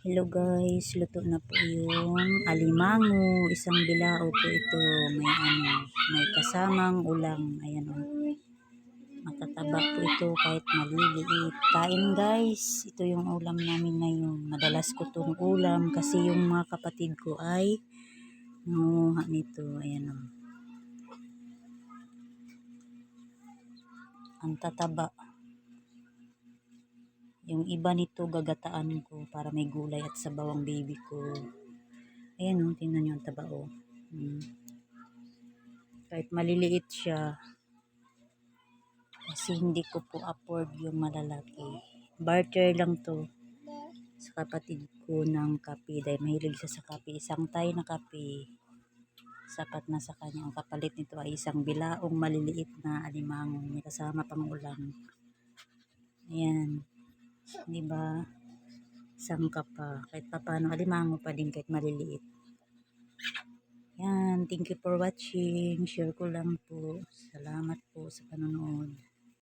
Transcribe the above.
Hello guys, luto na po yung alimango. Isang bilao po ito. May kasamang ulam. Ayan o. Matataba po ito kahit maliliit. Kain guys, ito yung ulam namin ngayon. Madalas ko itong ulam kasi yung mga kapatid ko ay nangunguha nito. Ayan o. Ang tataba. Yung iba nito gagataan ko para may gulay at sabaw ang baby ko. Ayan o, tingnan nyo ang taba o. Kahit maliliit siya, kasi hindi ko po afford yung malalaki. Barter lang to sa kapatid ko ng kape dahil mahilig siya sa kape. Isang tayo na kape, sapat na sa kanya. Ang kapalit nito ay isang bilaong maliliit na alimango. May kasama pang ulam. Ayan. Diba? Sangka pa. Kahit paano alimango pa din kahit maliliit. Yan. Thank you for watching. Share ko lang po. Salamat po sa panonood.